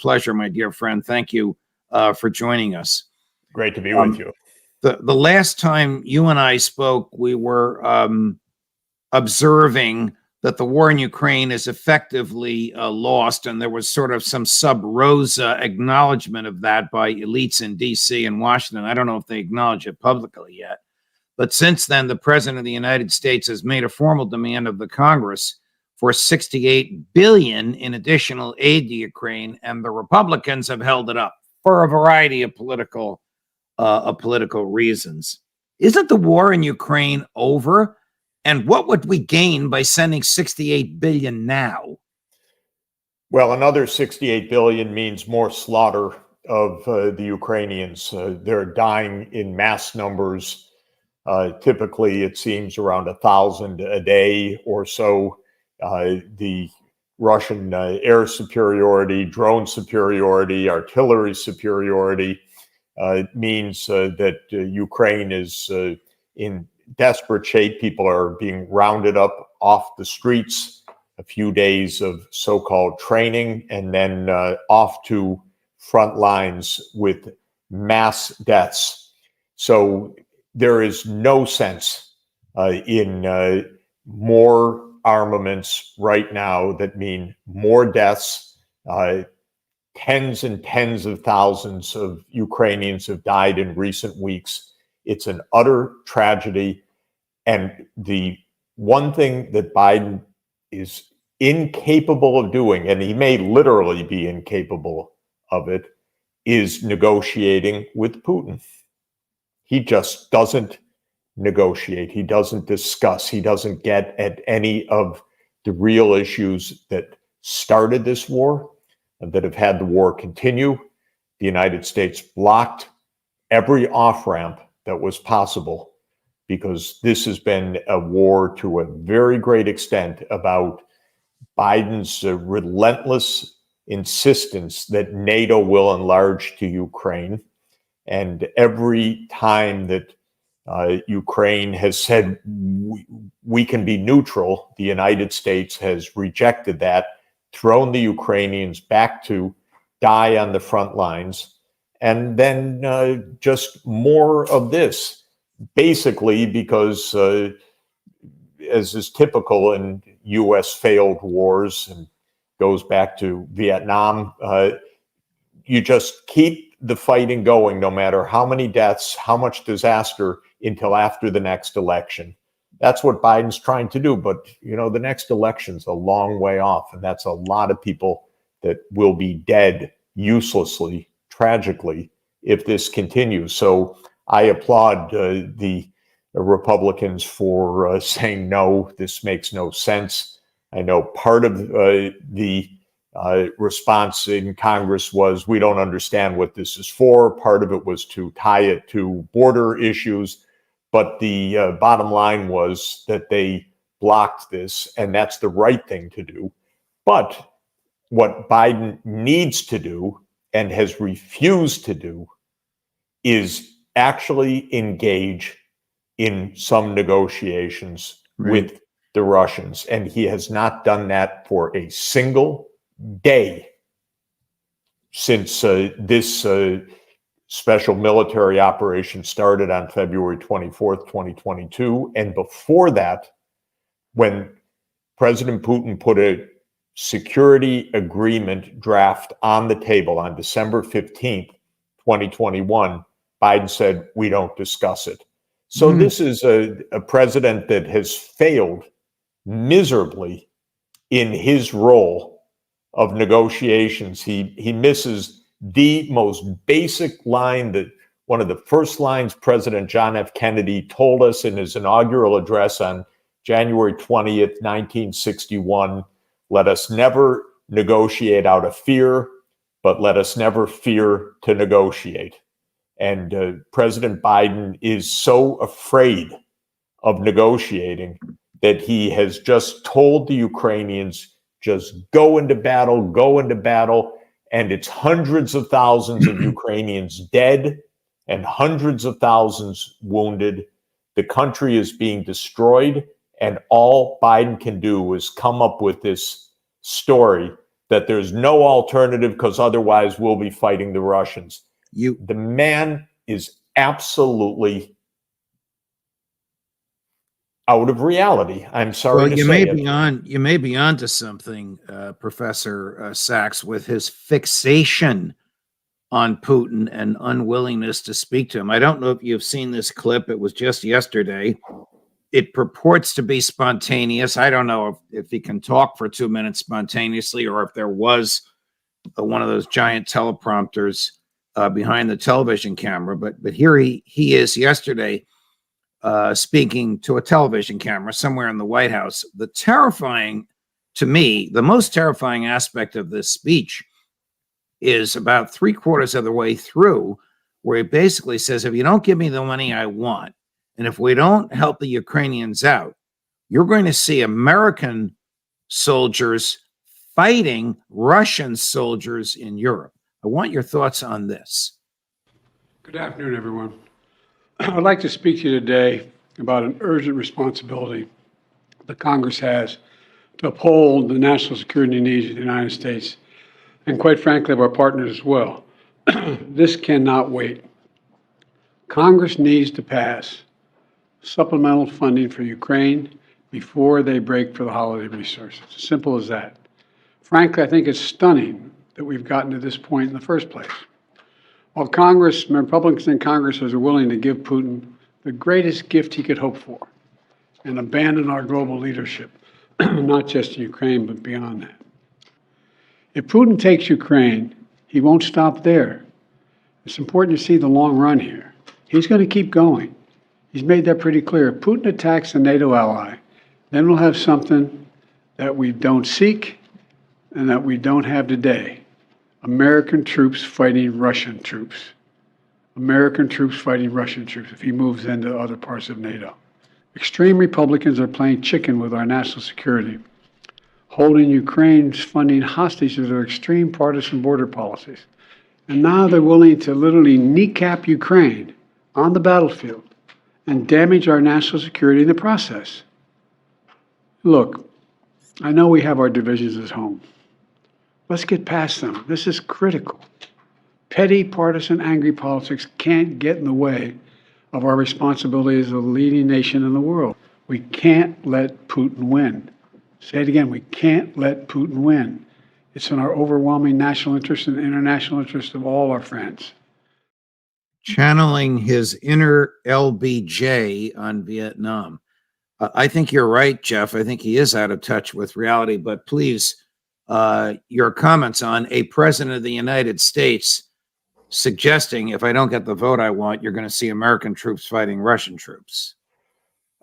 pleasure, my dear friend. Thank you for joining us. Great to be with you. The last time you and I spoke, we were observing that the war in Ukraine is effectively lost, and there was sort of some sub rosa acknowledgement of that by elites in D.C. and Washington. I don't know if they acknowledge it publicly yet. But since then, the President of the United States has made a formal demand of the Congress for $68 billion in additional aid to Ukraine, and the Republicans have held it up for a variety of political reasons. Isn't the war in Ukraine over? And what would we gain by sending $68 billion now? Well, another $68 billion means more slaughter of the Ukrainians. They're dying in mass numbers. Typically, it seems around 1,000 a day or so. The Russian air superiority, drone superiority, artillery superiority means that Ukraine is in desperate shape. People are being rounded up off the streets, a few days of so-called training, and then off to front lines with mass deaths. So there is no sense in more armaments right now that mean more deaths. Tens and tens of thousands of Ukrainians have died in recent weeks. It's an utter tragedy. And the one thing that Biden is incapable of doing, and he may literally be incapable of it, is negotiating with Putin. He just doesn't negotiate. He doesn't discuss. He doesn't get at any of the real issues that started this war and that have had the war continue. The United States blocked every off-ramp that was possible because this has been a war to a very great extent about Biden's relentless insistence that NATO will enlarge to Ukraine. And every time that Ukraine has said we can be neutral, the United States has rejected that, thrown the Ukrainians back to die on the front lines, and then just more of this, basically because, as is typical in U.S. failed wars and goes back to Vietnam, you just keep the fighting going no matter how many deaths, how much disaster, until after the next election. That's what Biden's trying to do. But, you know, the next election's a long way off, and that's a lot of people that will be dead uselessly, tragically, if this continues. So I applaud the Republicans for saying, no, this makes no sense. I know part of the response in Congress was, we don't understand what this is for. Part of it was to tie it to border issues. But the bottom line was that they blocked this, and that's the right thing to do. But what Biden needs to do and has refused to do is actually engage in some negotiations with the Russians. And he has not done that for a single day since this special military operation started on February 24th, 2022. And before that, when President Putin put a security agreement draft on the table on December 15th, 2021, Biden said, we don't discuss it. So this is a president that has failed miserably in his role of negotiations. He misses the most basic line, that one of the first lines President John F. Kennedy told us in his inaugural address on January 20th, 1961, let us never negotiate out of fear, but let us never fear to negotiate. And President Biden is so afraid of negotiating that he has just told the Ukrainians, just go into battle, and it's hundreds of thousands of Ukrainians dead and hundreds of thousands wounded. The country is being destroyed, and all Biden can do is come up with this story that there's no alternative because otherwise we'll be fighting the Russians. The man is absolutely out of reality. I'm sorry to say it. You may be onto something, Professor Sachs, with his fixation on Putin and unwillingness to speak to him. I don't know if you've seen this clip. It was just yesterday. It purports to be spontaneous. I don't know if he can talk for 2 minutes spontaneously or if there was one of those giant teleprompters behind the television camera. But here he is yesterday speaking to a television camera somewhere in the White House. The most terrifying aspect of this speech is about 3/4 of the way through, where he basically says, if you don't give me the money I want, and if we don't help the Ukrainians out, you're going to see American soldiers fighting Russian soldiers in Europe. I want your thoughts on this. Good afternoon, everyone. I'd like to speak to you today about an urgent responsibility the Congress has to uphold the national security needs of the United States and, quite frankly, of our partners as well. This cannot wait. Congress needs to pass supplemental funding for Ukraine before they break for the holiday resources. As simple as that. Frankly, I think it's stunning that we've gotten to this point in the first place. While Republicans in Congress are willing to give Putin the greatest gift he could hope for and abandon our global leadership, not just in Ukraine, but beyond that. If Putin takes Ukraine, he won't stop there. It's important to see the long run here. He's going to keep going. He's made that pretty clear. If Putin attacks a NATO ally, then we'll have something that we don't seek and that we don't have today. American troops fighting Russian troops. American troops fighting Russian troops if he moves into other parts of NATO. Extreme Republicans are playing chicken with our national security, holding Ukraine's funding hostage to their extreme partisan border policies. And now they're willing to literally kneecap Ukraine on the battlefield and damage our national security in the process. Look, I know we have our divisions at home. Let's get past them. This is critical. Petty, partisan, angry politics can't get in the way of our responsibility as a leading nation in the world. We can't let Putin win. Say it again, we can't let Putin win. It's in our overwhelming national interest and international interest of all our friends. Channeling his inner LBJ on Vietnam. I think you're right, Jeff. I think he is out of touch with reality, but please, your comments on a president of the United States suggesting if I don't get the vote I want, you're going to see American troops fighting Russian troops.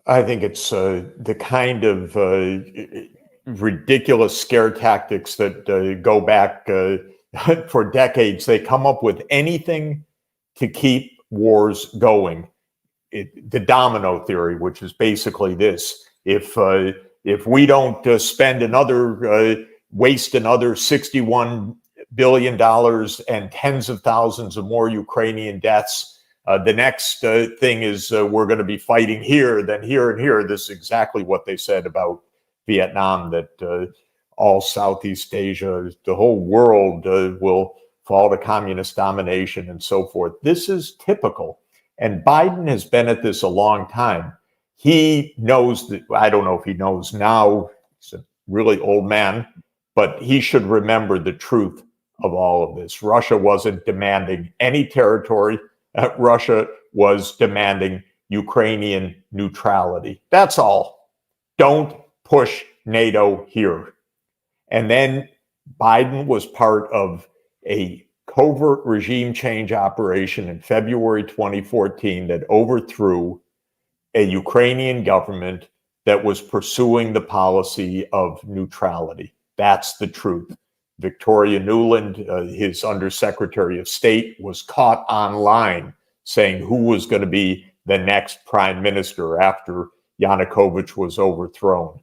I think it's the kind of ridiculous scare tactics that go back for decades. They come up with anything to keep wars going. The domino theory, which is basically this: if we don't waste another $61 billion and tens of thousands of more Ukrainian deaths, the next thing is we're going to be fighting here, then here and here. This is exactly what they said about Vietnam, that all Southeast Asia, the whole world will fall to communist domination and so forth. This is typical. And Biden has been at this a long time. He knows that, I don't know if he knows now, he's a really old man, but he should remember the truth of all of this. Russia wasn't demanding any territory. Russia was demanding Ukrainian neutrality. That's all. Don't push NATO here. And then Biden was part of a covert regime change operation in February 2014 that overthrew a Ukrainian government that was pursuing the policy of neutrality. That's the truth. Victoria Nuland, his undersecretary of state, was caught online saying who was going to be the next prime minister after Yanukovych was overthrown.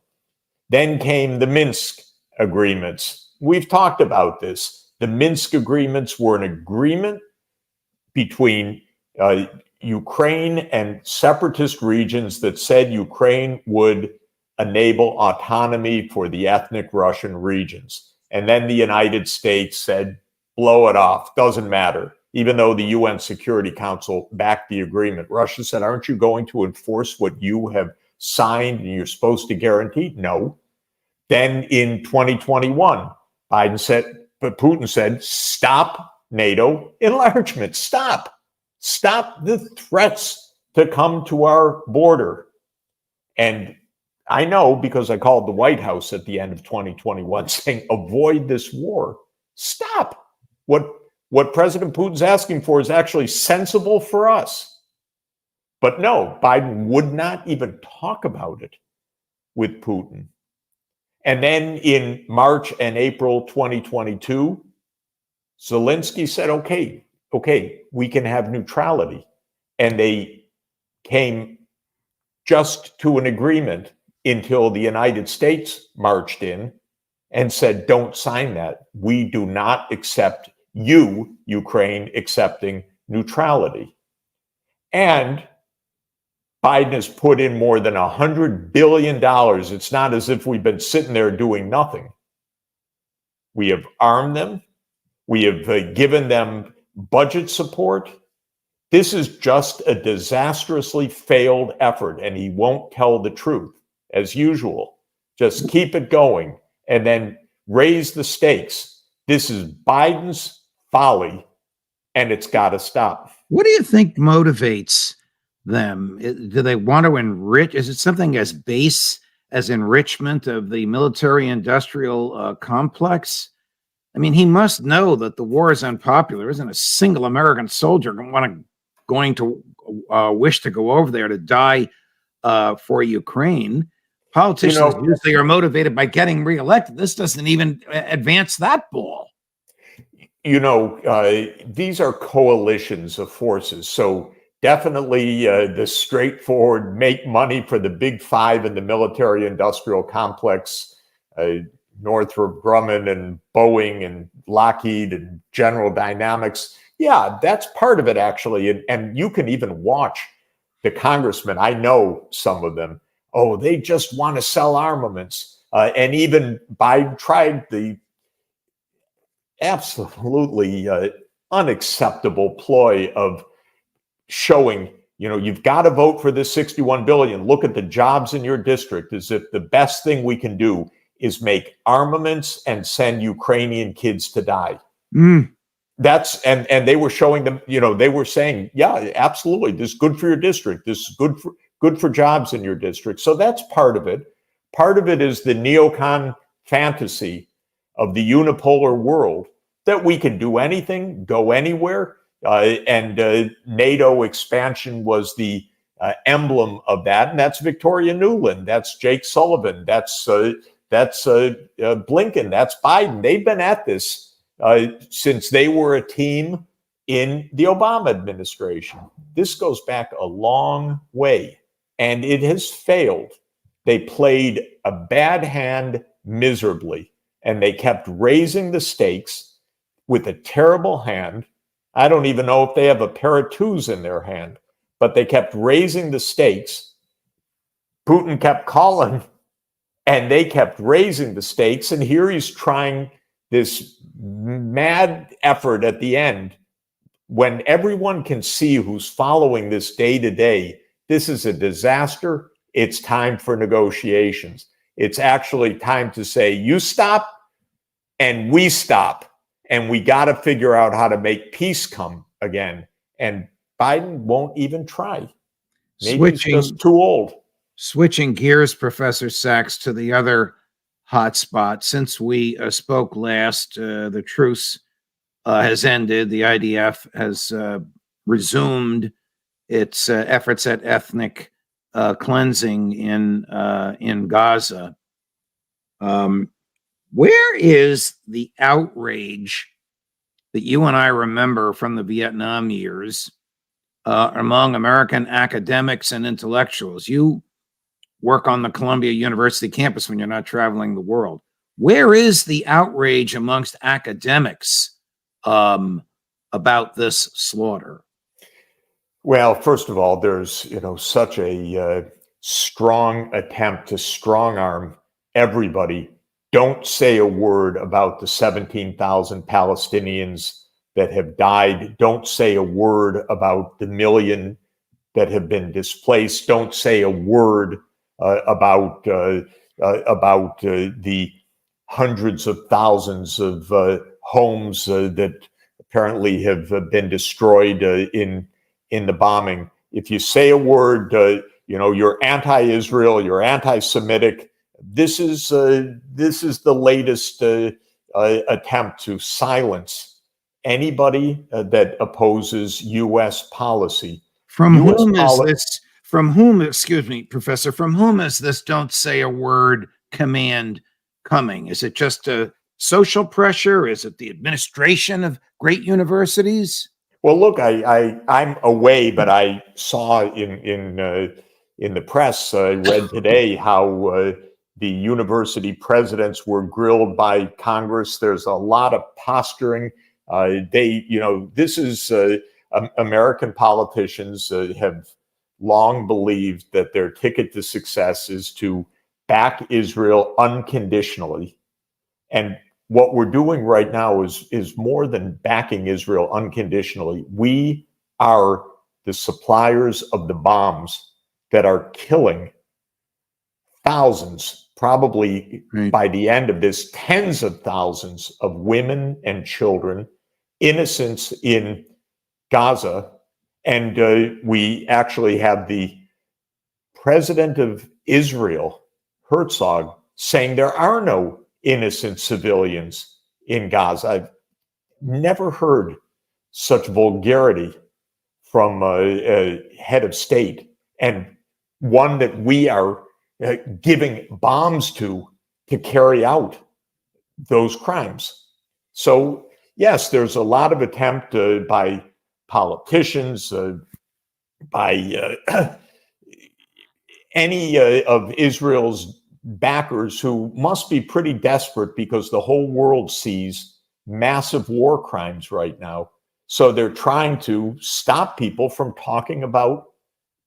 Then came the Minsk agreements. We've talked about this. The Minsk agreements were an agreement between Ukraine and separatist regions that said Ukraine would enable autonomy for the ethnic Russian regions. And then the United States said, blow it off, doesn't matter. Even though the UN Security Council backed the agreement, Russia said, aren't you going to enforce what you have signed and you're supposed to guarantee? No. Then in 2021, Putin said, stop NATO enlargement. Stop the threats to come to our border. And I know because I called the White House at the end of 2021 saying, avoid this war. Stop. What President Putin's asking for is actually sensible for us. But no, Biden would not even talk about it with Putin. And then in March and April 2022, Zelensky said, okay, we can have neutrality. And they came just to an agreement until the United States marched in and said, don't sign that. We do not accept you, Ukraine, accepting neutrality. And Biden has put in more than $100 billion. It's not as if we've been sitting there doing nothing. We have armed them. We have given them budget support. This is just a disastrously failed effort, and he won't tell the truth, as usual. Just keep it going and then raise the stakes. This is Biden's folly, and it's got to stop. What do you think motivates them? Do they want to enrich? Is it something as base as enrichment of the military-industrial complex? I mean, he must know that the war is unpopular. Isn't a single American soldier going to wish to go over there to die for Ukraine? Politicians usually are motivated by getting reelected. This doesn't even advance that ball. These are coalitions of forces. So definitely the straightforward make money for the big five in the military-industrial complex, Northrop Grumman and Boeing and Lockheed and General Dynamics. Yeah, that's part of it, actually. And you can even watch the congressmen. I know some of them. Oh, they just want to sell armaments. And even Biden tried the absolutely unacceptable ploy of showing, you've got to vote for this $61 billion. Look at the jobs in your district, as if the best thing we can do is make armaments and send Ukrainian kids to die. That's and they were showing them, they were saying, yeah, absolutely, this is good for your district. This is good for jobs in your district. So that's part of it. Part of it is the neocon fantasy of the unipolar world that we can do anything, go anywhere. And NATO expansion was the emblem of that. And that's Victoria Nuland. That's Jake Sullivan. That's Blinken. That's Biden. They've been at this since they were a team in the Obama administration. This goes back a long way, and it has failed. They played a bad hand miserably, and they kept raising the stakes with a terrible hand. I don't even know if they have a pair of twos in their hand, but they kept raising the stakes. Putin kept calling, and they kept raising the stakes. And here he's trying this mad effort at the end when everyone can see who's following this day to day. This is a disaster. It's time for negotiations. It's actually time to say, you stop and we stop. And we got to figure out how to make peace come again. And Biden won't even try. Maybe he's just too old. Switching gears, Professor Sachs, to the other hot spot. Since we spoke last, the truce has ended. The IDF has resumed its efforts at ethnic cleansing in Gaza. Where is the outrage that you and I remember from the Vietnam years among American academics and intellectuals? You work on the Columbia University campus when you're not traveling the world. Where is the outrage amongst academics about this slaughter? Well, first of all, there's such a strong attempt to strong arm everybody don't say a word about the 17,000 Palestinians that have died. Don't say a word about the million that have been displaced. Don't say a word about the hundreds of thousands of homes that apparently have been destroyed in the bombing. If you say a word, you're anti-Israel, you're anti-Semitic. This is the latest attempt to silence anybody that opposes U.S. policy. From whom is this? From whom, excuse me, Professor, from whom is this don't say a word command coming? Is it just a social pressure? Is it the administration of great universities? Well, look, I'm away, but I saw in the press, I read today how the university presidents were grilled by Congress. There's a lot of posturing. This is American politicians have long believed that their ticket to success is to back Israel unconditionally. And what we're doing right now is more than backing Israel unconditionally. We are the suppliers of the bombs that are killing thousands, probably by the end of this, tens of thousands of women and children, innocents in Gaza. And we actually have the president of Israel, Herzog, saying there are no innocent civilians in Gaza. I've never heard such vulgarity from a head of state, and one that we are giving bombs to carry out those crimes. So, yes, there's a lot of attempt by politicians, by any of Israel's backers who must be pretty desperate because the whole world sees massive war crimes right now. So they're trying to stop people from talking about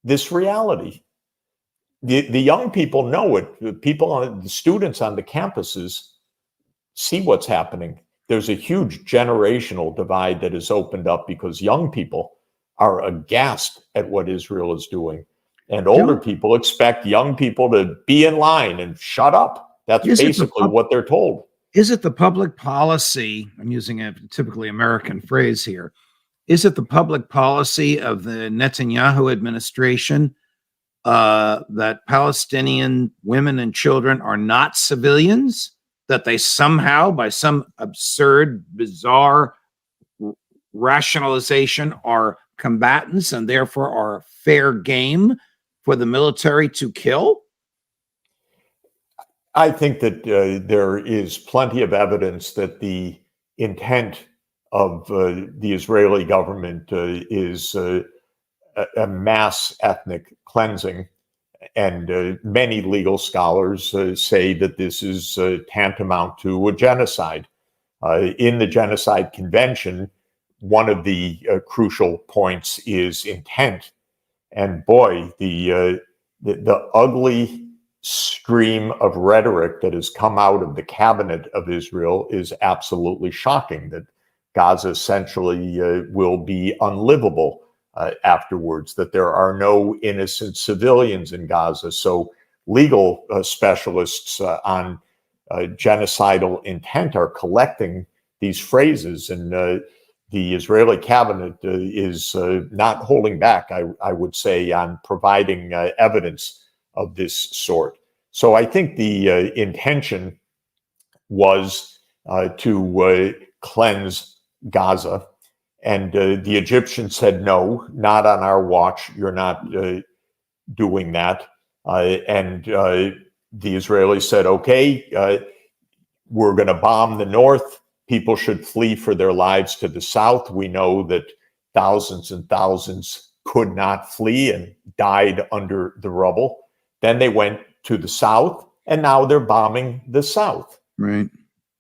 this reality. The young people know it. The students on the campuses see what's happening. There's a huge generational divide that has opened up because young people are aghast at what Israel is doing. And older people expect young people to be in line and shut up. That's basically what they're told. Is it the public policy? I'm using a typically American phrase here. Is it the public policy of the Netanyahu administration that Palestinian women and children are not civilians? That they somehow, by some absurd, bizarre rationalization, are combatants and therefore are fair game for the military to kill? I think that there is plenty of evidence that the intent of the Israeli government is a mass ethnic cleansing. And many legal scholars say that this is tantamount to a genocide. In the Genocide Convention, one of the crucial points is intent. And boy, the ugly stream of rhetoric that has come out of the cabinet of Israel is absolutely shocking, that Gaza essentially will be unlivable afterwards, that there are no innocent civilians in Gaza. So legal specialists on genocidal intent are collecting these phrases, and the Israeli cabinet is not holding back, I would say, on providing evidence of this sort. So I think the intention was to cleanse Gaza. And the Egyptians said, no, not on our watch. You're not doing that. And the Israelis said, okay, we're going to bomb the north. People should flee for their lives to the south. We know that thousands and thousands could not flee and died under the rubble. Then they went to the south, and now they're bombing the south. Right.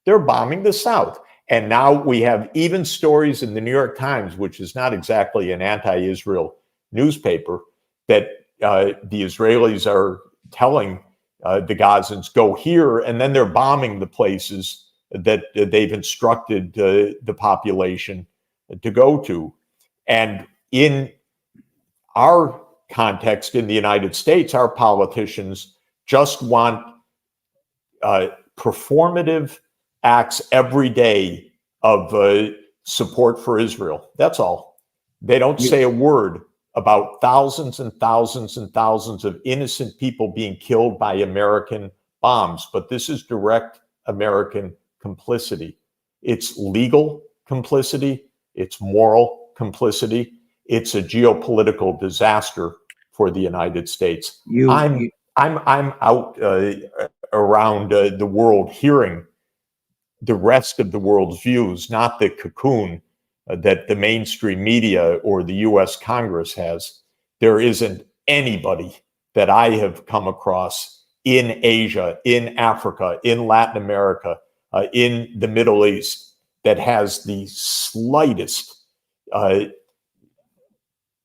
They're bombing the south. And now we have even stories in the New York Times, which is not exactly an anti-Israel newspaper, that the Israelis are telling the Gazans go here, and then they're bombing the places that they've instructed the population to go to. And in our context in the United States, our politicians just want performative acts every day of support for Israel. That's all. They don't say a word about thousands and thousands and thousands of innocent people being killed by American bombs. But this is direct American complicity. It's legal complicity. It's moral complicity. It's a geopolitical disaster for the United States. I'm out around the world hearing the rest of the world's views, not the cocoon that the mainstream media or the US Congress has. There isn't anybody that I have come across in Asia, in Africa, in Latin America, in the Middle East that has the slightest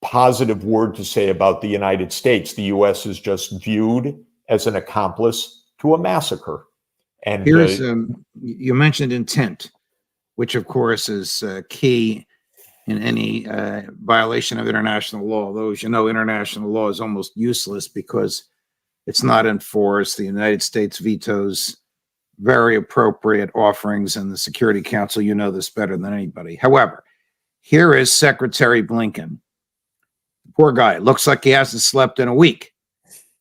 positive word to say about the United States. The US is just viewed as an accomplice to a massacre. And here's you mentioned intent, which of course is key in any violation of international law. Though, as you know, international law is almost useless because it's not enforced. The United States vetoes very appropriate offerings in the Security Council. You know this better than anybody. However, here is Secretary Blinken. Poor guy. Looks like he hasn't slept in a week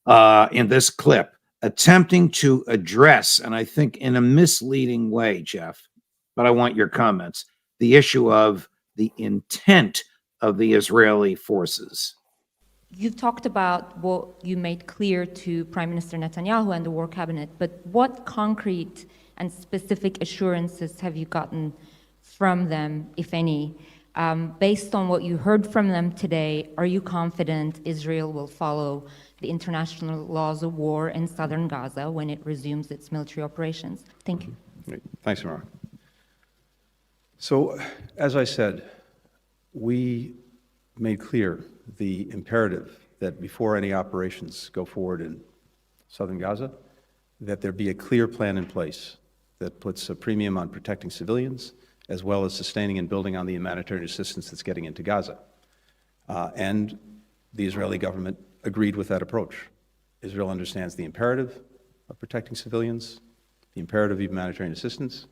in this clip, attempting to address, and I think in a misleading way, Jeff, but I want your comments, the issue of the intent of the Israeli forces. You've talked about what you made clear to Prime Minister Netanyahu and the War Cabinet, but what concrete and specific assurances have you gotten from them, if any? Based on what you heard from them today, are you confident Israel will follow the international laws of war in southern Gaza when it resumes its military operations? Thank you. Great. Thanks, Mara. So, as I said, we made clear the imperative that before any operations go forward in southern Gaza, that there be a clear plan in place that puts a premium on protecting civilians, as well as sustaining and building on the humanitarian assistance that's getting into Gaza. And the Israeli government agreed with that approach. Israel understands the imperative of protecting civilians, the imperative of humanitarian assistance,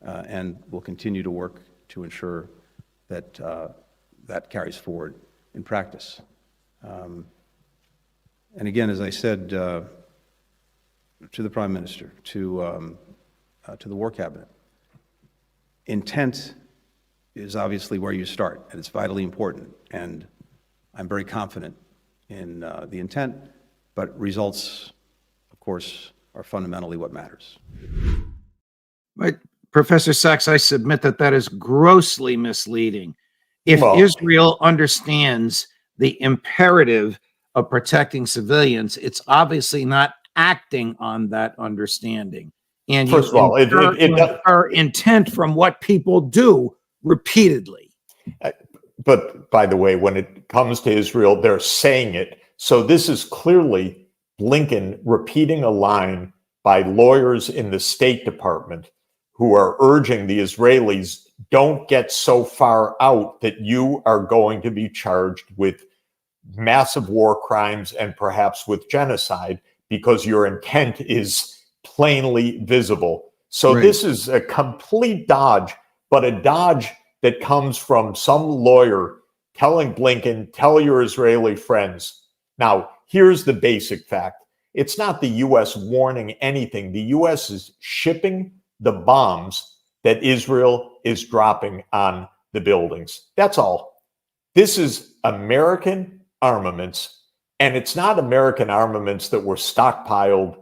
and will continue to work to ensure that that carries forward in practice. And again, as I said to the Prime Minister, to the War Cabinet, intent is obviously where you start, and it's vitally important. And I'm very confident in the intent, but results, of course, are fundamentally what matters. But Professor Sachs, I submit that that is grossly misleading. If Israel understands the imperative of protecting civilians, it's obviously not acting on that understanding. And first of all, our intent from what people do repeatedly. But by the way, when it comes to Israel, they're saying it. So this is clearly Blinken repeating a line by lawyers in the State Department who are urging the Israelis, don't get so far out that you are going to be charged with massive war crimes and perhaps with genocide because your intent is plainly visible. So This is a complete dodge, but a dodge that comes from some lawyer telling Blinken, tell your Israeli friends. Now, here's the basic fact. It's not the U.S. warning anything. The U.S. is shipping the bombs that Israel is dropping on the buildings. That's all. This is American armaments, and it's not American armaments that were stockpiled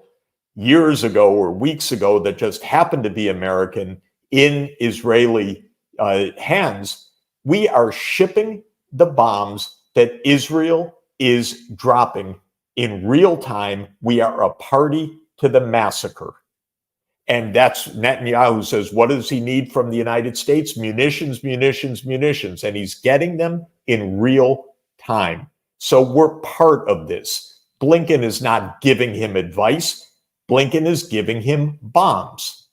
years ago or weeks ago that just happened to be American in Israeli hands. We are shipping the bombs that Israel is dropping in real time. We are a party to the massacre. And that's Netanyahu says, what does he need from the United States? Munitions, munitions, munitions. And he's getting them in real time. So we're part of this. Blinken is not giving him advice. Blinken is giving him bombs.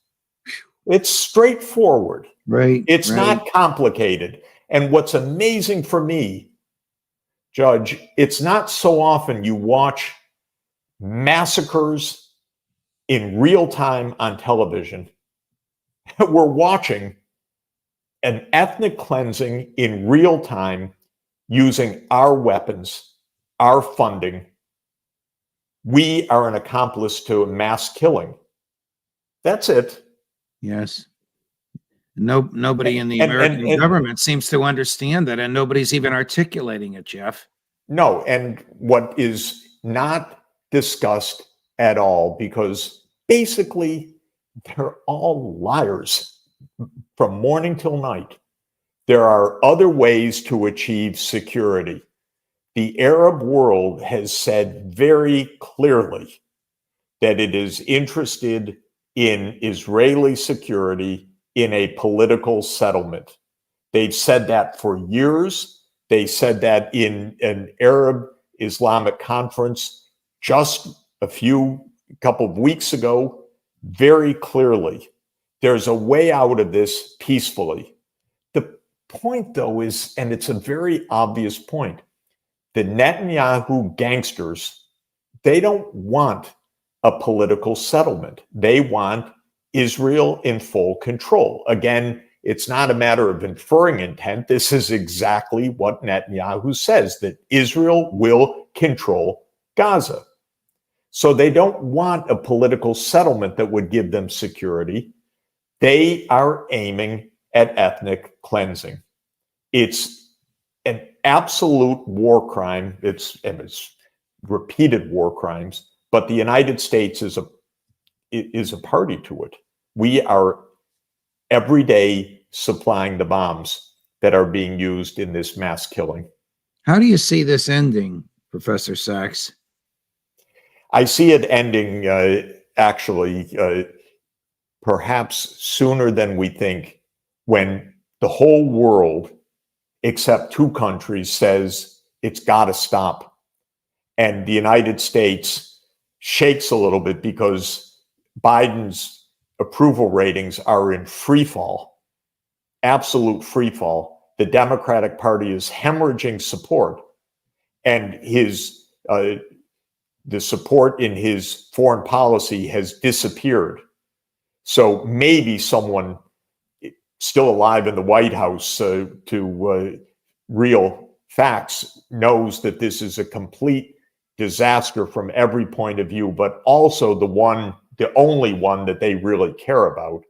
It's straightforward. Right. It's right. not complicated. And what's amazing for me, Judge, it's not so often you watch massacres in real time on television. We're watching an ethnic cleansing in real time using our weapons, our funding. We are an accomplice to a mass killing. That's it. Yes. Nobody in the American government seems to understand that, and nobody's even articulating it, Jeff. No, and what is not discussed at all, because basically they're all liars from morning till night. There are other ways to achieve security. The Arab world has said very clearly that it is interested in Israeli security in a political settlement. They've said that for years. They said that in an Arab Islamic conference just a couple of weeks ago, very clearly. There's a way out of this peacefully. The point, though, is, and it's a very obvious point, the Netanyahu gangsters, they don't want a political settlement. They want Israel in full control. Again, it's not a matter of inferring intent. This is exactly what Netanyahu says, that Israel will control Gaza. So they don't want a political settlement that would give them security. They are aiming at ethnic cleansing. It's an absolute war crime. It's repeated war crimes, but the United States is a party to it. We are every day supplying the bombs that are being used in this mass killing. How do you see this ending, Professor Sachs? I see it ending actually perhaps sooner than we think, when the whole world, except two countries, says it's got to stop. And the United States shakes a little bit because Biden's approval ratings are in free fall, absolute free fall. The Democratic Party is hemorrhaging support, and the support in his foreign policy has disappeared. So maybe someone still alive in the White House to real facts knows that this is a complete disaster from every point of view, but also the only one that they really care about,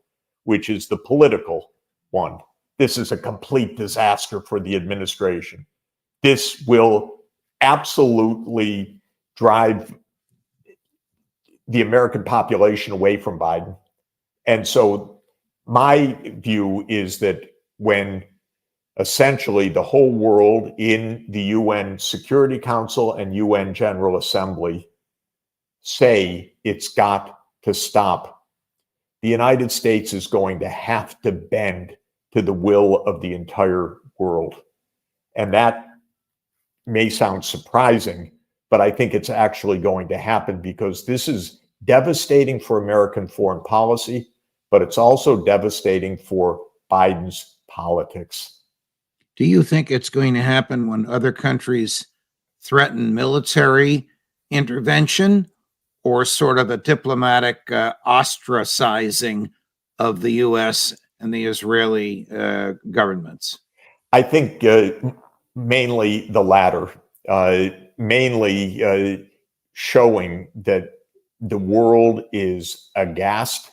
which is the political one. This is a complete disaster for the administration. This will absolutely drive the American population away from Biden. And so my view is that when essentially the whole world in the UN Security Council and UN General Assembly say it's got to stop, the United States is going to have to bend to the will of the entire world. And that may sound surprising, but I think it's actually going to happen, because this is devastating for American foreign policy, but it's also devastating for Biden's politics. Do you think it's going to happen when other countries threaten military intervention, or sort of a diplomatic ostracizing of the U.S. and the Israeli governments? I think mainly the latter, mainly showing that the world is aghast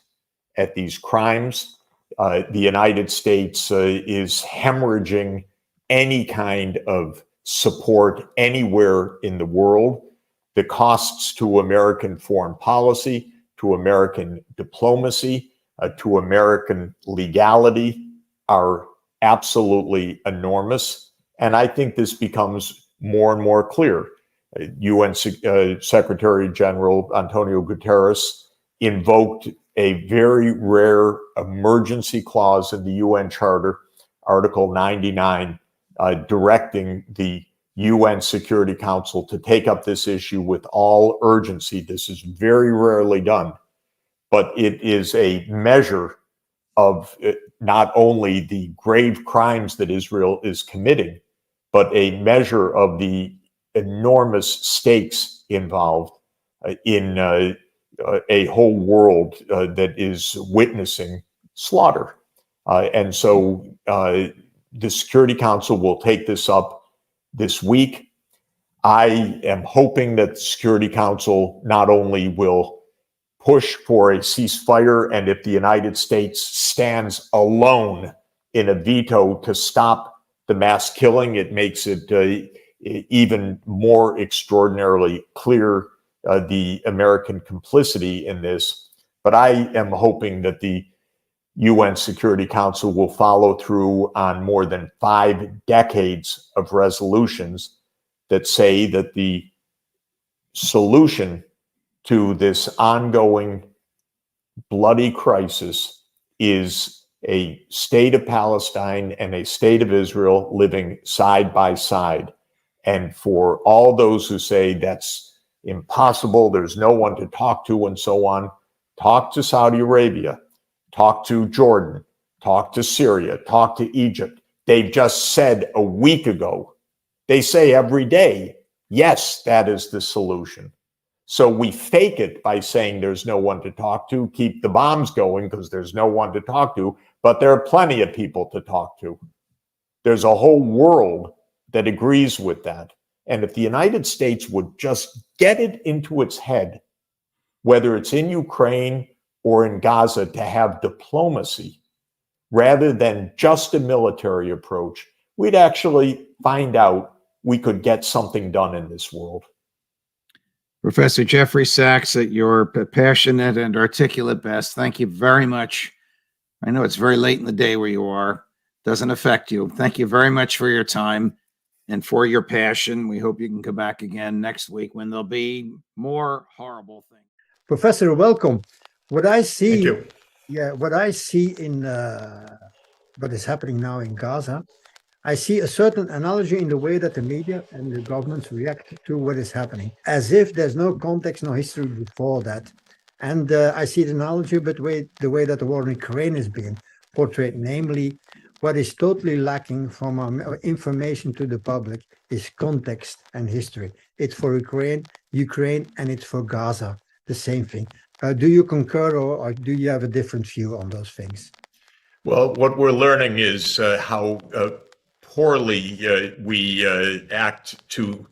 at these crimes. The United States is hemorrhaging any kind of support anywhere in the world. The costs to American foreign policy, to American diplomacy, to American legality are absolutely enormous. And I think this becomes more and more clear. UN Secretary General Antonio Guterres invoked a very rare emergency clause in the UN Charter, Article 99, directing the UN Security Council to take up this issue with all urgency. This is very rarely done, but it is a measure of not only the grave crimes that Israel is committing, but a measure of the enormous stakes involved in a whole world that is witnessing slaughter. And so the Security Council will take this up this week. I am hoping that the Security Council not only will push for a ceasefire, and if the United States stands alone in a veto to stop the mass killing, it makes it even more extraordinarily clear the American complicity in this. But I am hoping that the UN Security Council will follow through on more than 5 decades of resolutions that say that the solution to this ongoing bloody crisis is a state of Palestine and a state of Israel living side by side. And for all those who say that's impossible, there's no one to talk to and so on, talk to Saudi Arabia, talk to Jordan, talk to Syria, talk to Egypt. They've just said a week ago, they say every day, yes, that is the solution. So we fake it by saying there's no one to talk to, keep the bombs going because there's no one to talk to, but there are plenty of people to talk to. There's a whole world that agrees with that. And if the United States would just get it into its head, whether it's in Ukraine or in Gaza, to have diplomacy rather than just a military approach, we'd actually find out we could get something done in this world. Professor Jeffrey Sachs, at your passionate and articulate best, thank you very much. I know it's very late in the day where you are. Doesn't affect you. Thank you very much for your time and for your passion. We hope you can come back again next week when there'll be more horrible things. Professor, welcome. What I see, Thank you. what I see in what is happening now in Gaza, I see a certain analogy in the way that the media and the governments react to what is happening, as if there's no context, no history before that. And I see the analogy, but the way that the war in Ukraine is being portrayed, namely, what is totally lacking from our information to the public is context and history. It's for Ukraine, and it's for Gaza, the same thing. Do you concur, or do you have a different view on those things? Well, what we're learning is how poorly we act to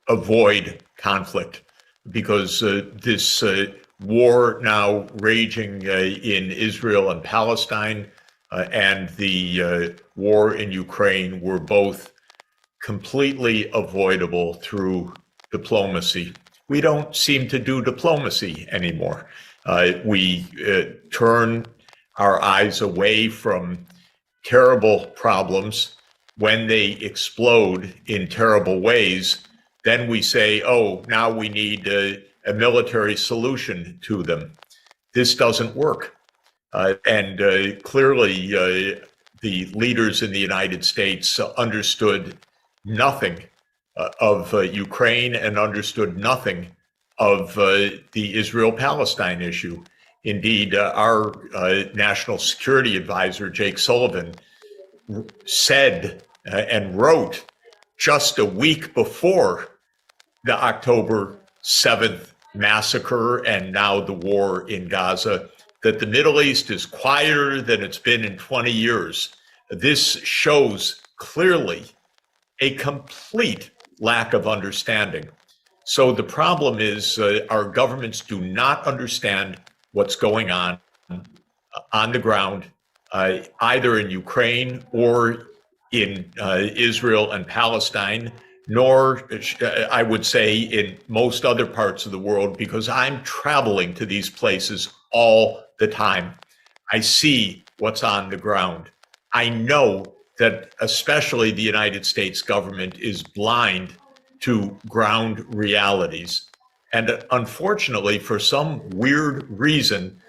avoid conflict, because this war now raging in Israel and Palestine and the war in Ukraine were both completely avoidable through diplomacy. We don't seem to do diplomacy anymore. We turn our eyes away from terrible problems. When they explode in terrible ways, then we say, oh, now we need a military solution to them. This doesn't work. And clearly, the leaders in the United States understood nothing of Ukraine and understood nothing of the Israel-Palestine issue. Indeed, our national security advisor, Jake Sullivan, said and wrote just a week before the October 7th massacre and now the war in Gaza that the Middle East is quieter than it's been in 20 years. This shows clearly a complete lack of understanding. So the problem is our governments do not understand what's going on the ground, either in Ukraine or in Israel and Palestine, nor I would say in most other parts of the world, because I'm traveling to these places all the time. I see what's on the ground. I know that especially the United States government is blind to ground realities. And unfortunately, for some weird reason,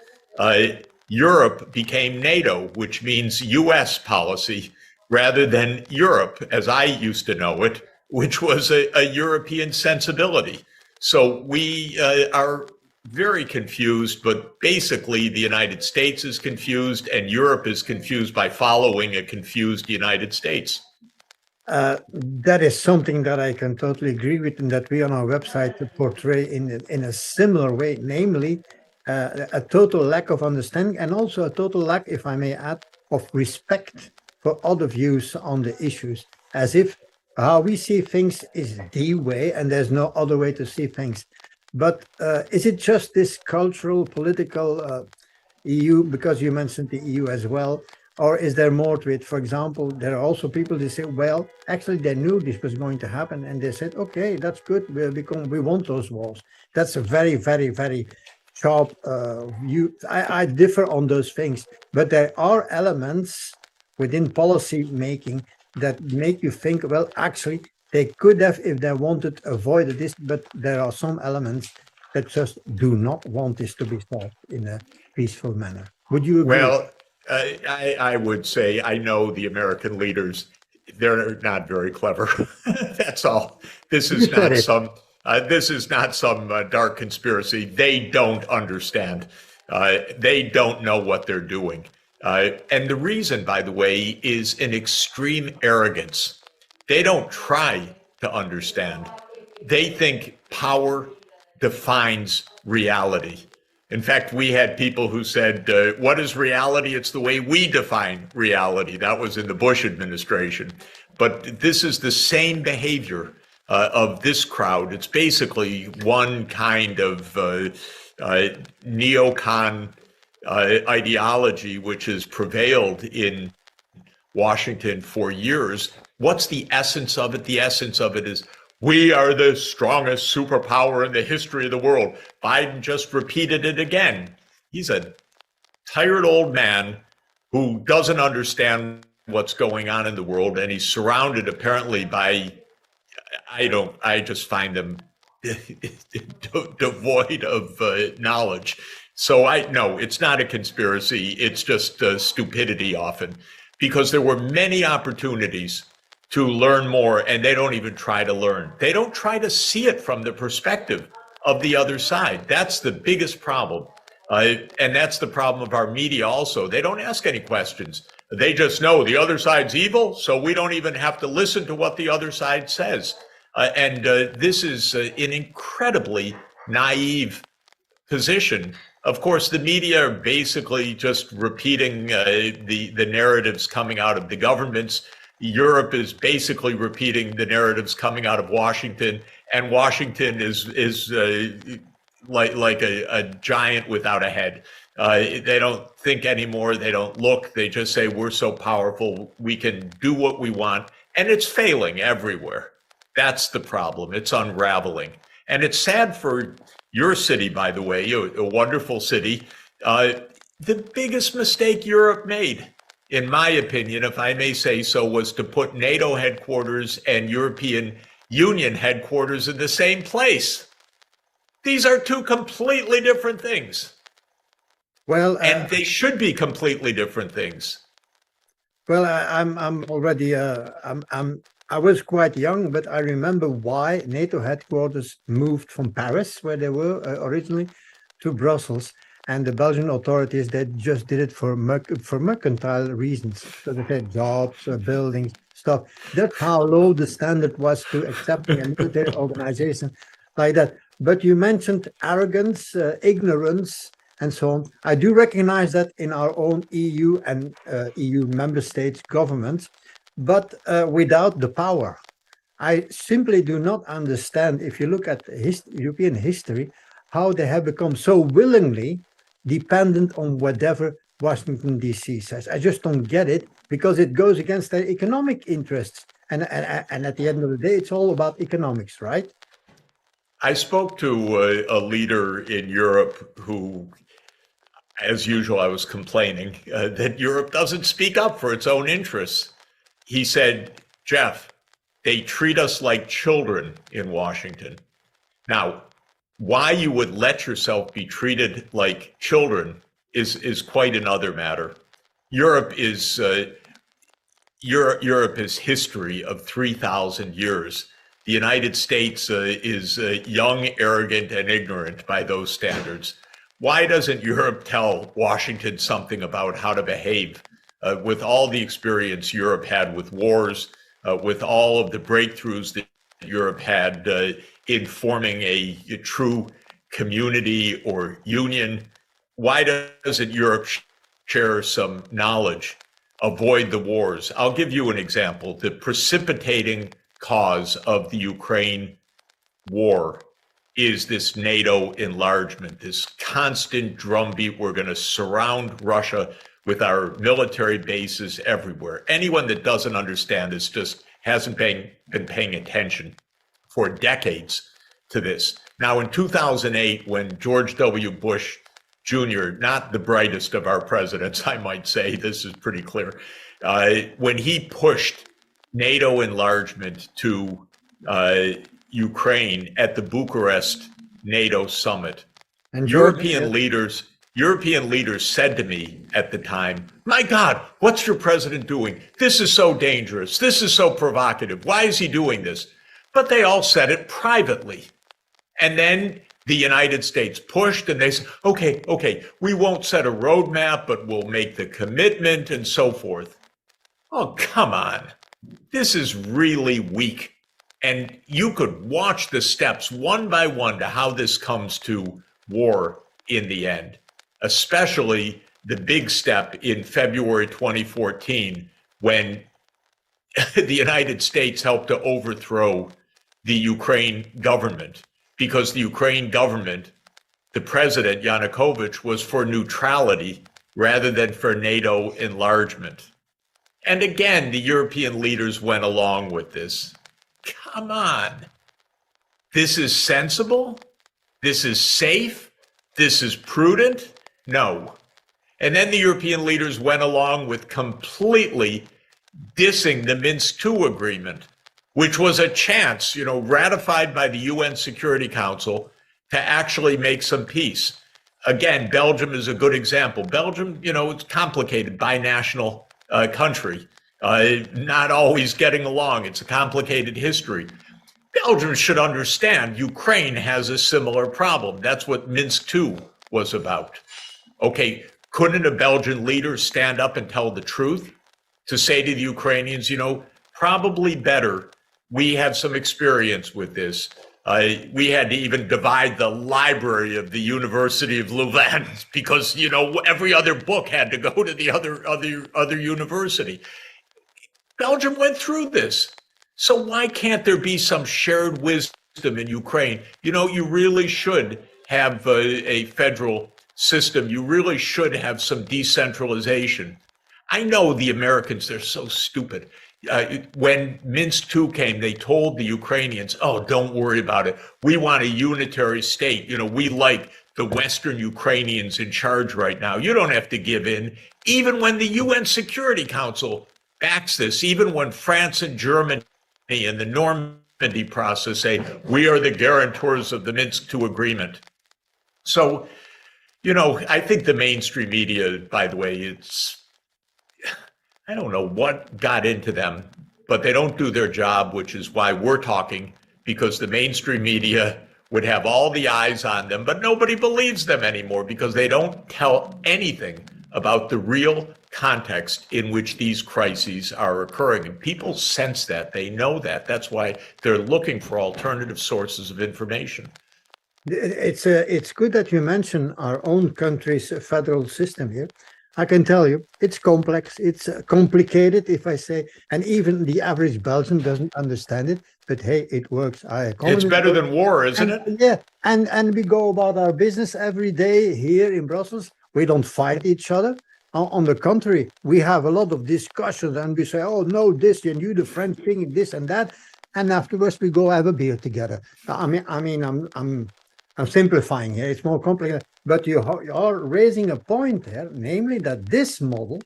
Europe became NATO, which means US policy, rather than Europe, as I used to know it, which was a European sensibility. So we are very confused, but basically the United States is confused and Europe is confused by following a confused United States. That is something that I can totally agree with, and that we on our website portray in a similar way, namely a total lack of understanding and also a total lack, if I may add, of respect for other views on the issues, as if how we see things is the way and there's no other way to see things. But is it just this cultural, political EU, because you mentioned the EU as well, or is there more to it? For example, there are also people that say, well, actually they knew this was going to happen and they said, okay, that's good, we want those walls. That's a very, very, very sharp view. I differ on those things, but there are elements within policy making that make you think, well, actually, they could have, if they wanted, avoided this, but there are some elements that just do not want this to be solved in a peaceful manner. Would you agree? Well, I would say I know the American leaders, they're not very clever. That's all. This is not some dark conspiracy. They don't understand. They don't know what they're doing. And the reason, by the way, is an extreme arrogance. They don't try to understand. They think power defines reality. In fact, we had people who said, what is reality? It's the way we define reality. That was in the Bush administration. But this is the same behavior of this crowd. It's basically one kind of neocon ideology which has prevailed in Washington for years. What's the essence of it? The essence of it is we are the strongest superpower in the history of the world. Biden just repeated it again. He's a tired old man who doesn't understand what's going on in the world, and he's surrounded apparently by, I just find them devoid of knowledge. So no, it's not a conspiracy. It's just stupidity often, because there were many opportunities to learn more, and they don't even try to learn. They don't try to see it from the perspective of the other side. That's the biggest problem. And that's the problem of our media also. They don't ask any questions. They just know the other side's evil, so we don't even have to listen to what the other side says. And this is an incredibly naive position. Of course, the media are basically just repeating the narratives coming out of the governments. Europe is basically repeating the narratives coming out of Washington, and Washington is like a giant without a head. They don't think anymore. They don't look. They just say, we're so powerful, we can do what we want. And it's failing everywhere. That's the problem. It's unraveling. And it's sad for your city, by the way, a wonderful city. The biggest mistake Europe made, in my opinion, if I may say so, was to put NATO headquarters and European Union headquarters in the same place. These are two completely different things. Well, and they should be completely different things. Well, I'm already I was quite young, but I remember why NATO headquarters moved from Paris, where they were originally, to Brussels. And the Belgian authorities, they just did it for mercantile reasons. So they had jobs, buildings, stuff. That's how low the standard was to accepting a military organization like that. But you mentioned arrogance, ignorance, and so on. I do recognize that in our own EU and EU member states governments, but without the power. I simply do not understand, if you look at European history, how they have become so willingly dependent on whatever Washington, D.C. says. I just don't get it, because it goes against their economic interests. And at the end of the day, it's all about economics, right? I spoke to a leader in Europe who, as usual, I was complaining that Europe doesn't speak up for its own interests. He said, Jeff, they treat us like children in Washington. Now, why you would let yourself be treated like children is quite another matter. Europe is history of 3,000 years. the United States is young, arrogant, and ignorant by those standards. Why doesn't Europe tell Washington something about how to behave? With all the experience Europe had with wars, with all of the breakthroughs that Europe had in forming a true community or union, why doesn't Europe share some knowledge, avoid the wars? I'll give you an example. The precipitating cause of the Ukraine war is this NATO enlargement, this constant drumbeat. We're going to surround Russia with our military bases everywhere. Anyone that doesn't understand this just hasn't been paying attention for decades to this. Now, in 2008, when George W. Bush Jr., not the brightest of our presidents, I might say, this is pretty clear, when he pushed NATO enlargement to Ukraine at the Bucharest NATO summit, And European leaders said to me at the time, "My God, what's your president doing? This is so dangerous. This is so provocative. Why is he doing this?" But they all said it privately. And then the United States pushed and they said, okay, we won't set a roadmap, but we'll make the commitment and so forth. Oh, come on. This is really weak. And you could watch the steps one by one to how this comes to war in the end, especially the big step in February 2014 when the United States helped to overthrow the Ukraine government, because the Ukraine government, the president Yanukovych, was for neutrality rather than for NATO enlargement. And again, the European leaders went along with this. Come on. This is sensible? This is safe? This is prudent? No. And then the European leaders went along with completely dissing the Minsk II agreement, which was a chance, ratified by the UN Security Council to actually make some peace. Again, Belgium is a good example. Belgium, it's complicated, binational country, not always getting along. It's a complicated history. Belgium should understand Ukraine has a similar problem. That's what Minsk II was about. Okay, couldn't a Belgian leader stand up and tell the truth to say to the Ukrainians, probably better. We have some experience with this. We had to even divide the library of the University of Louvain because, every other book had to go to the other university. Belgium went through this. So why can't there be some shared wisdom in Ukraine? You really should have a federal system. You really should have some decentralization. I know the Americans, they're so stupid. When Minsk II came, they told the Ukrainians, "Oh, don't worry about it. We want a unitary state. We like the Western Ukrainians in charge right now. You don't have to give in." Even when the UN Security Council backs this, even when France and Germany and the Normandy process say, "We are the guarantors of the Minsk II agreement." So, I think the mainstream media, by the way, I don't know what got into them, but they don't do their job, which is why we're talking, because the mainstream media would have all the eyes on them, but nobody believes them anymore because they don't tell anything about the real context in which these crises are occurring. And people sense that, they know that. That's why they're looking for alternative sources of information. It's good that you mention our own country's federal system here. I can tell you, it's complex, it's complicated, if I say, and even the average Belgian doesn't understand it, but hey, it works. It's better than war, isn't it? Yeah, and we go about our business every day here in Brussels. We don't fight each other. On the contrary, we have a lot of discussions and we say, "Oh, no, this, and you, the French thing, this and that." And afterwards we go have a beer together. I'm simplifying here. It's more complicated, but you are raising a point there, namely that this model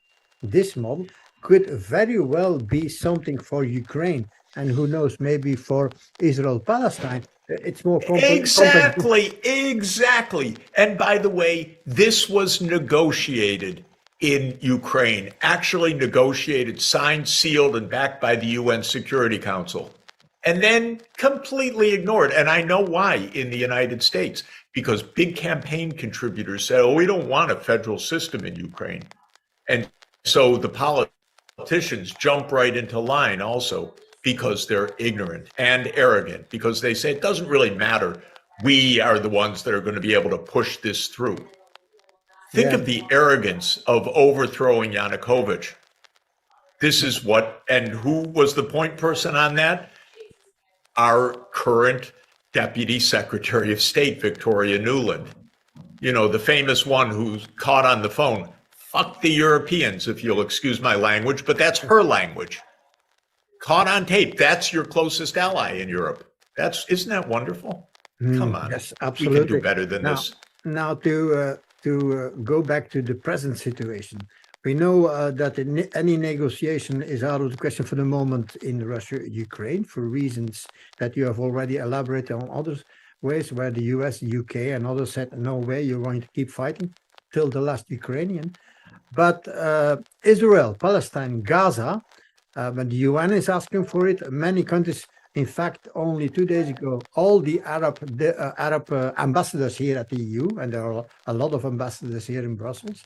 could very well be something for Ukraine, and who knows, maybe for Israel-Palestine. It's more complicated. Exactly. And by the way, this was negotiated in Ukraine, actually negotiated, signed, sealed, and backed by the UN Security Council. and then completely ignored. And I know why in the United States, because big campaign contributors said, oh, we don't want a federal system in Ukraine. And so the politicians jump right into line also because they're ignorant and arrogant, because they say it doesn't really matter. We are the ones that are going to be able to push this through. Think of the arrogance of overthrowing Yanukovych. This is what, and who was the point person on that? Our current Deputy Secretary of State, Victoria Nuland. You know, the famous one who's caught on the phone. Fuck the Europeans, if you'll excuse my language, but that's her language. Caught on tape. That's your closest ally in Europe. Isn't that wonderful? Come on. Yes, absolutely. We can do better than this. Now to go back to the present situation, we know that any negotiation is out of the question for the moment in Russia, Ukraine, for reasons that you have already elaborated on other ways, where the US, UK, and others said, no way, you're going to keep fighting till the last Ukrainian. But Israel, Palestine, Gaza, when the UN is asking for it, many countries. In fact, only 2 days ago, all the Arab ambassadors here at the EU, and there are a lot of ambassadors here in Brussels,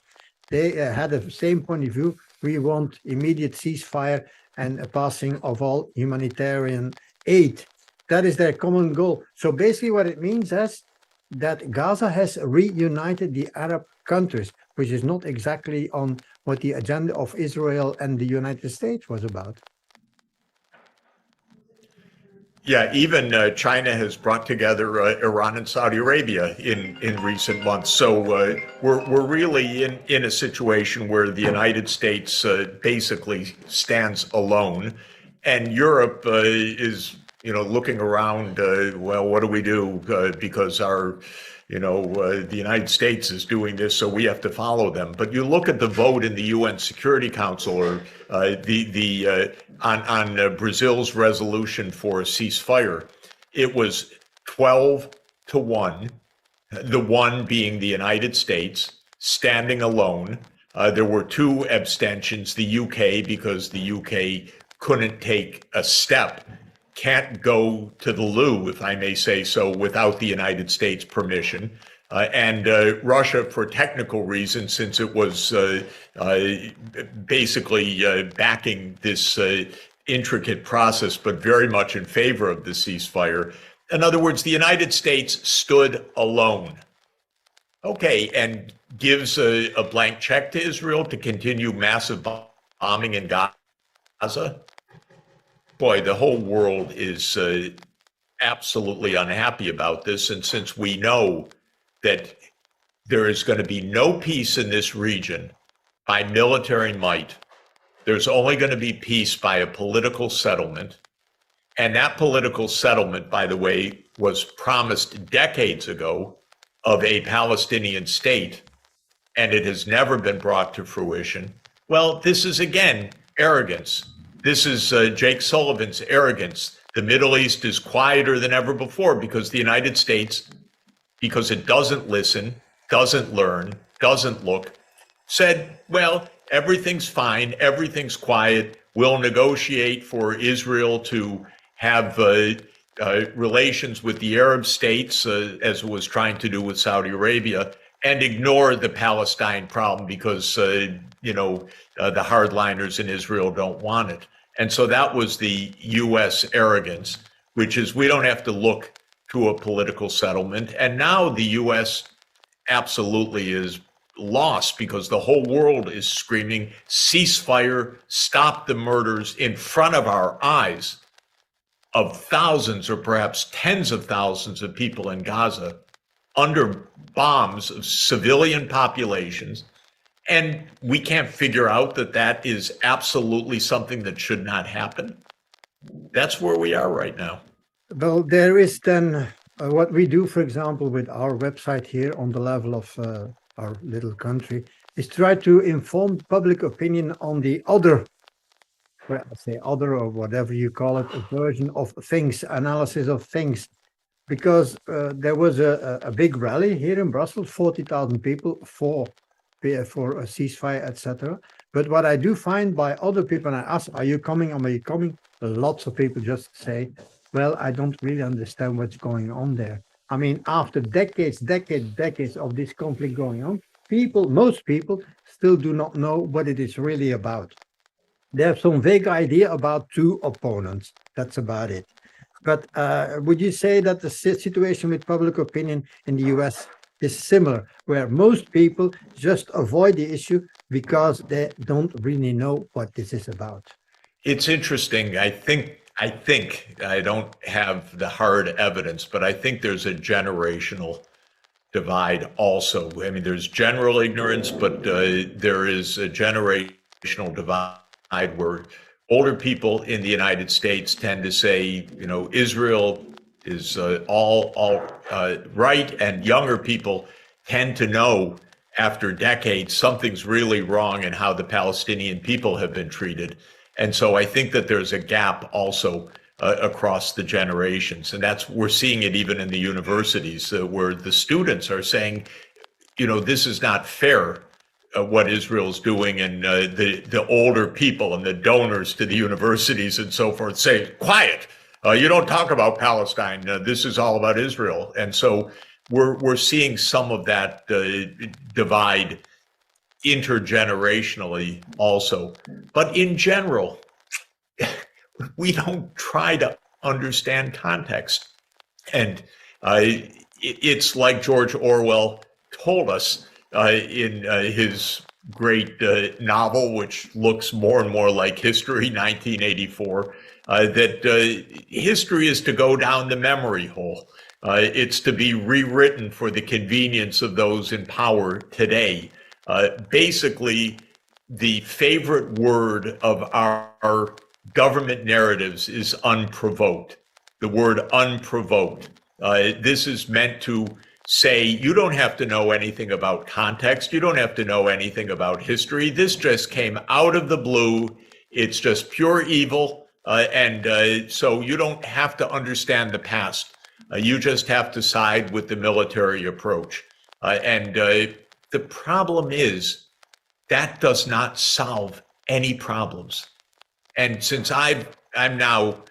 they had the same point of view. We want immediate ceasefire and a passing of all humanitarian aid. That is their common goal. So basically what it means is that Gaza has reunited the Arab countries, which is not exactly on what the agenda of Israel and the United States was about. Yeah, even China has brought together Iran and Saudi Arabia in recent months. So we're really in a situation where the United States basically stands alone, and Europe is looking around. Well, what do we do? Because our the United States is doing this, so we have to follow them. But you look at the vote in the UN Security Council, or on Brazil's resolution for a ceasefire. It was 12-1, the one being the United States standing alone. There were 2 abstentions, the UK, because the UK couldn't take a step, can't go to the loo, if I may say so, without the United States permission. And Russia, for technical reasons, since it was basically backing this intricate process, but very much in favor of the ceasefire. In other words, the United States stood alone. Okay, and gives a blank check to Israel to continue massive bombing in Gaza. Boy, the whole world is absolutely unhappy about this. And since we know that there is going to be no peace in this region by military might, there's only going to be peace by a political settlement. And that political settlement, by the way, was promised decades ago of a Palestinian state, and it has never been brought to fruition. Well, this is, again, arrogance. This is Jake Sullivan's arrogance. The Middle East is quieter than ever before because the United States, because it doesn't listen, doesn't learn, doesn't look, said, well, everything's fine, everything's quiet. We'll negotiate for Israel to have relations with the Arab states, as it was trying to do with Saudi Arabia, and ignore the Palestine problem because, the hardliners in Israel don't want it. And so that was the U.S. arrogance, which is we don't have to look to a political settlement. And now the U.S. absolutely is lost because the whole world is screaming, ceasefire, stop the murders in front of our eyes of thousands or perhaps tens of thousands of people in Gaza under bombs of civilian populations. And we can't figure out that that is absolutely something that should not happen. That's where we are right now. Well, there is then what we do, for example, with our website here on the level of our little country, is try to inform public opinion on the other, well, I say other or whatever you call it, a version of things, analysis of things. Because there was a big rally here in Brussels, 40,000 people for a ceasefire, etc. But what I do find by other people, and I ask, are you coming? Am I coming? Lots of people just say, Well, I don't really understand what's going on there. I mean, after decades of this conflict going on, most people still do not know what it is really about. They have some vague idea about two opponents. That's about it. But would you say that the situation with public opinion in the US is similar, where most people just avoid the issue because they don't really know what this is about? It's interesting. I don't have the hard evidence, but I think there's a generational divide also. I mean, there's general ignorance, but there is a generational divide where older people in the United States tend to say, you know, Israel is all right, and younger people tend to know after decades something's really wrong in how the Palestinian people have been treated. And so I think that there's a gap also across the generations. And we're seeing it even in the universities where the students are saying, you know, this is not fair, what Israel's doing. And the older people and the donors to the universities and so forth say, quiet, you don't talk about Palestine. This is all about Israel. And so we're seeing some of that divide intergenerationally also. But in general, we don't try to understand context. And it's like George Orwell told us in his great novel, which looks more and more like history, 1984, that history is to go down the memory hole. It's to be rewritten for the convenience of those in power today. Basically, the favorite word of our government narratives is unprovoked. The word unprovoked. This is meant to say you don't have to know anything about context. You don't have to know anything about history. This just came out of the blue. It's just pure evil. So you don't have to understand the past. You just have to side with the military approach. The problem is that does not solve any problems. And since I'm now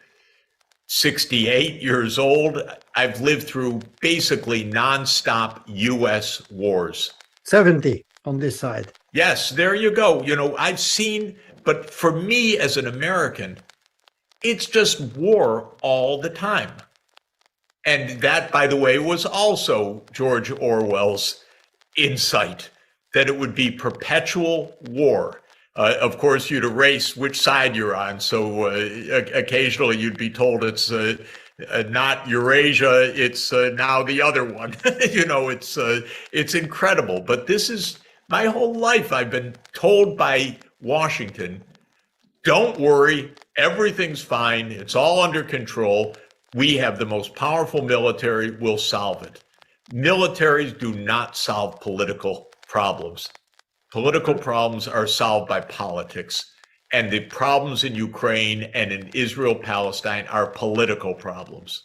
68 years old, I've lived through basically nonstop US wars. 70 on this side. Yes, there you go. You know, I've seen, but for me as an American, it's just war all the time. And that, by the way, was also George Orwell's insight, that it would be perpetual war. Of course, you'd erase which side you're on. So occasionally you'd be told it's not Eurasia, it's now the other one. You know, it's incredible. But this is my whole life. I've been told by Washington, don't worry, everything's fine. It's all under control. We have the most powerful military. We'll solve it. Militaries do not solve political problems. Political problems are solved by politics. And the problems in Ukraine and in Israel-Palestine are political problems.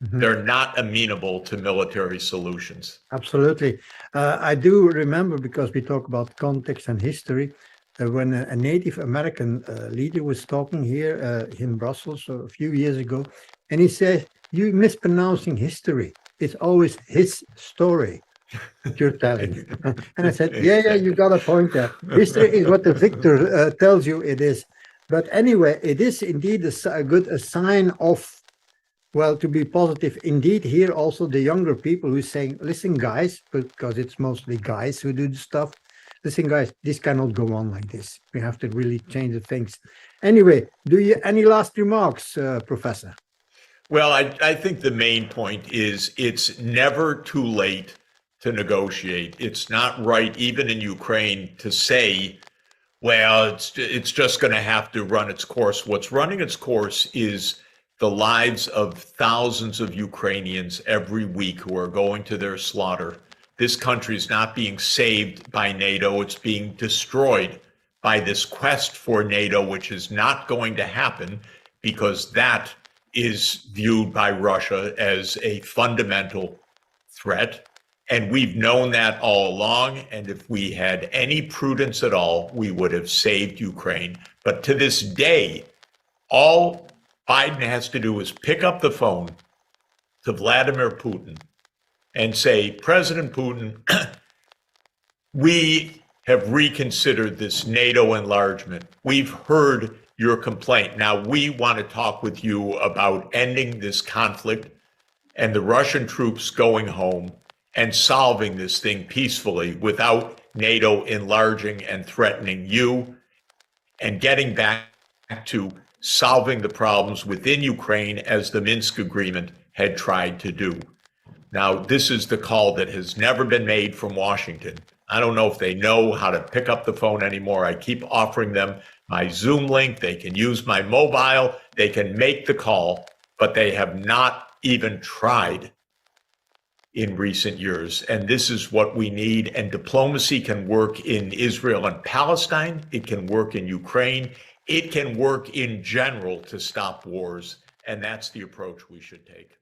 Mm-hmm. They're not amenable to military solutions. Absolutely. I do remember, because we talk about context and history, when a Native American leader was talking here in Brussels a few years ago, and he said, "You're mispronouncing history. It's always his story that you're telling." And I said, yeah, you got a point there. History is what the victor tells you it is. But anyway, it is indeed a sign of, well, to be positive. Indeed, here also the younger people who are saying, listen, guys, because it's mostly guys who do the stuff. Listen, guys, this cannot go on like this. We have to really change the things. Anyway, any last remarks, Professor? Well, I think the main point is it's never too late to negotiate. It's not right, even in Ukraine, to say, well, it's just going to have to run its course. What's running its course is the lives of thousands of Ukrainians every week who are going to their slaughter. This country is not being saved by NATO. It's being destroyed by this quest for NATO, which is not going to happen, because that is viewed by Russia as a fundamental threat. And we've known that all along. And if we had any prudence at all, we would have saved Ukraine. But to this day, all Biden has to do is pick up the phone to Vladimir Putin and say, President Putin, we have reconsidered this NATO enlargement. We've heard your complaint. Now we want to talk with you about ending this conflict and the Russian troops going home and solving this thing peacefully without NATO enlarging and threatening you, and getting back to solving the problems within Ukraine as the Minsk agreement had tried to do. Now, this is the call that has never been made from Washington. I don't know if they know how to pick up the phone anymore. I keep offering them my Zoom link. They can use my mobile. They can make the call, but they have not even tried in recent years. And this is what we need. And diplomacy can work in Israel and Palestine. It can work in Ukraine. It can work in general to stop wars. And that's the approach we should take.